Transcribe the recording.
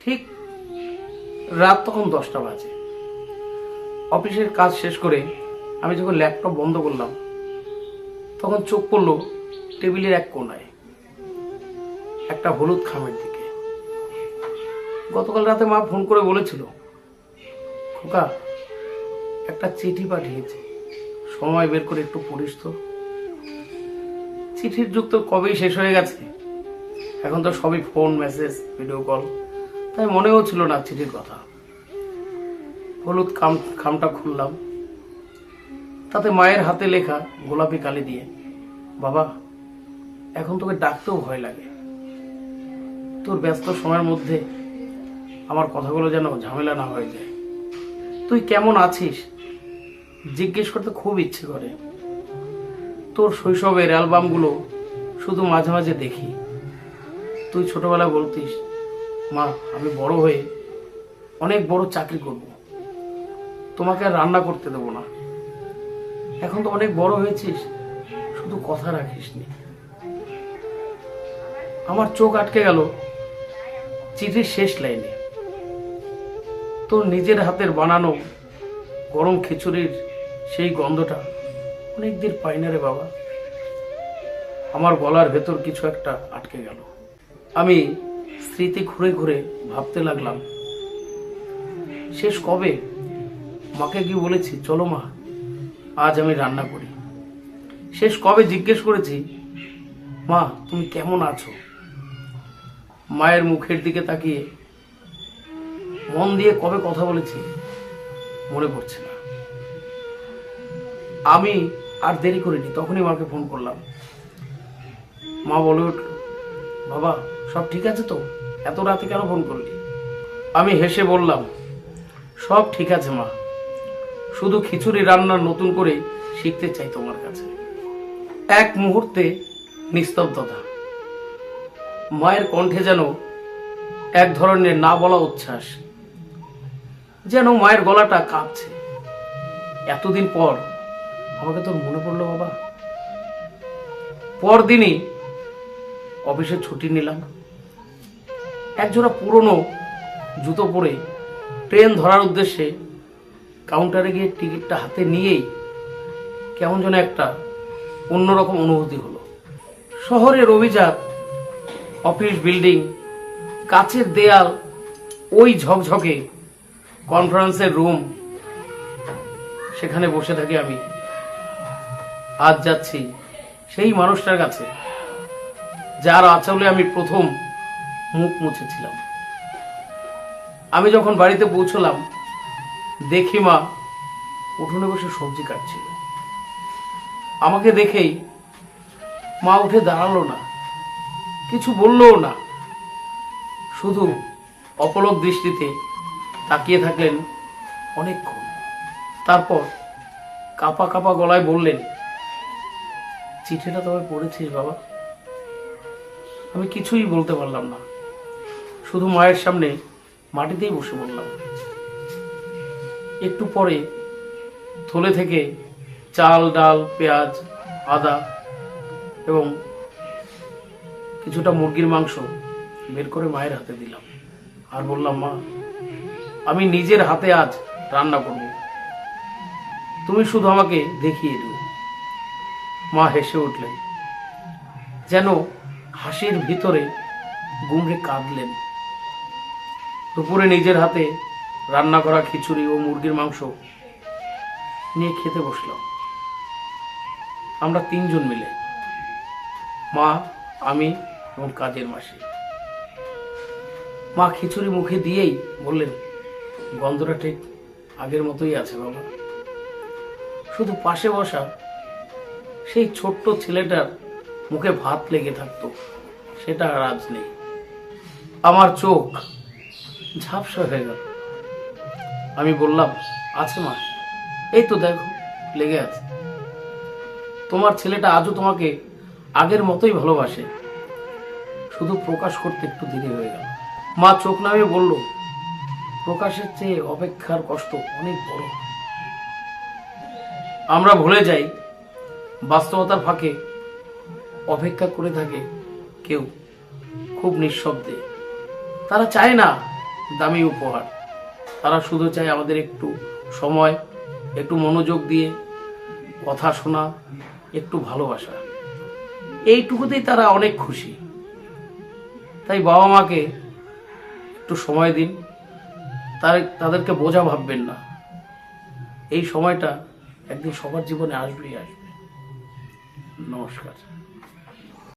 ঠিক রাত তখন 10টা বাজে। অফিসের কাজ শেষ করে আমি যখন ল্যাপটপ বন্ধ করলাম তখন চোখ পড়ল টেবিলের এক কোণায় একটা হলুদ খামের দিকে। গতকাল রাতে মা ফোন করে বলেছিল, খোকা একটা চিঠি পাঠিয়েছে, সময় বের করে একটু পড়িস তো। চিঠির যুগ তো কবেই শেষ হয়ে গেছে, এখন তো সবই ফোন, মেসেজ, ভিডিও কল, তাই মনেও ছিল না চিঠির কথা। হলুদ খামটা খুললাম, তাতে মায়ের হাতে লেখা গোলাপি কালি দিয়ে, বাবা এখন তোকে ডাকতেও ভয় লাগে, তোর ব্যস্ত সময়ের মধ্যে আমার কথাগুলো যেন ঝামেলা না হয়ে যায়। তুই কেমন আছিস জিজ্ঞেস করতে খুব ইচ্ছে করে। তোর শৈশবের অ্যালবামগুলো শুধু মাঝে মাঝে দেখি। তুই ছোটবেলায় বলতিস, মা আমি বড় হয়ে অনেক বড় চাকরি করব, তোমাকে আর রান্না করতে দেবো না। এখন তো অনেক বড় হয়েছিস, শুধু কথা রাখিসনি। আমার চোখ আটকে গেল চিঠির শেষ লাইনে, তোর নিজের হাতের বানানো গরম খিচুড়ির সেই গন্ধটা অনেকদিন পাই না রে বাবা। আমার গলার ভেতর কিছু একটা আটকে গেল। আমি স্মৃতি ঘুরে ঘুরে ভাবতে লাগলাম, শেষ কবে মাকে কি বলেছি চলো মা আজ আমি রান্না করি? শেষ কবে জিজ্ঞেস করেছি, মা তুমি কেমন আছো? মায়ের মুখের দিকে তাকিয়ে মন দিয়ে কবে কথা বলেছি মনে পড়ছে না। আমি আর দেরি করিনি, তখনই মাকে ফোন করলাম। মা বলে উঠল, বাবা সব ঠিক আছে তো, এত রাতে কেন ফোন করলি? আমি হেসে বললাম, সব ঠিক আছে মা, শুধু খিচুড়ি রান্না নতুন করে শিখতে চাই তোমার কাছে। এক মুহূর্তে নিস্তব্ধতা। মায়ের কণ্ঠে যেন এক ধরনের না বলা উচ্ছ্বাস, যেন মায়ের গলাটা কাঁপছে। এতদিন পর আমাকে তোর মনে পড়লো বাবা। পরদিনই অফিসে ছুটি নিলাম। একজোড়া পুরনো জুতো পরে ট্রেন ধরার উদ্দেশ্যে কাউন্টারে গিয়ে টিকিটটা হাতে নিয়েই কেমন যেন একটা অন্যরকম অনুভূতি হলো। শহরের অভিজাত অফিস বিল্ডিং, কাচের দেয়াল, ওই ঝকঝকে কনফারেন্সের রুম, সেখানে বসে থাকি আমি। আজ যাচ্ছি সেই মানুষটার কাছে যার আঁচলে আমি প্রথম মুখ মুছেছিলাম। আমি যখন বাড়িতে পৌঁছলাম দেখি মা উঠোনে বসে সবজি কাটছিল। আমাকে দেখেই মা উঠে দাঁড়ালো না, কিছু বললও না, শুধু অপলক দৃষ্টিতে তাকিয়ে থাকলেন অনেকক্ষণ। তারপর কাঁপা কাঁপা গলায় বললেন, চিঠিটা তবে পড়েছিস বাবা? আমি কিছুই বলতে পারলাম না, শুধু মায়ের সামনে মাটিতেই বসে বললাম। একটু পরে থলে থেকে চাল, ডাল, পেঁয়াজ, আদা এবং কিছুটা মুরগির মাংস বের করে মায়ের হাতে দিলাম আর বললাম, মা আমি নিজের হাতে আজ রান্না করব, তুমি শুধু আমাকে দেখিয়ে দিও। মা হেসে উঠলেন, যেন হাসির ভিতরে গুমড়ে কাঁদলেন। দুপুরে নিজের হাতে রান্না করা খিচুড়ি ও মুরগির মাংস নিয়ে খেতে বসলাম। আমরা 3 জন মিলে, মা, আমি এবং কাজের মাসি। মা খিচুড়ি মুখে দিয়েই বললেন, গন্ধটা ঠিক আগের মতোই আছে বাবা, শুধু পাশে বসা সেই ছোট্ট ছেলেটার মুখে ভাত লেগে থাকতো সেটা আর আজ নেই। আমার চোখ ঝাপসা হয়ে গেল। আমি বললাম, আছে মা, এই তো দেখো লেগে আছে। তোমার ছেলেটা আজও তোমাকে আগের মতোই ভালোবাসে, শুধু প্রকাশ করতে একটু দেরি হয়ে গেল। মা চোখ নামিয়ে বলল, প্রকাশের চেয়ে অপেক্ষার কষ্ট অনেক বড়। আমরা ভুলে যাই বাস্তবতার ফাঁকে অপেক্ষা করে থাকে কেউ খুব নিঃশব্দে। তারা চায় না দামি উপহার। তারা শুধু চায় আমাদের একটু সময়, একটু মনোযোগ দিয়ে কথা শোনা, একটু ভালোবাসা। এইটুকুতেই তারা অনেক খুশি। তাই বাবা মাকে একটু সময় দিন, তাদেরকে বোঝা ভাববেন না। এই সময়টা একদিন সবার জীবনে আসবেই আসবে। নমস্কার।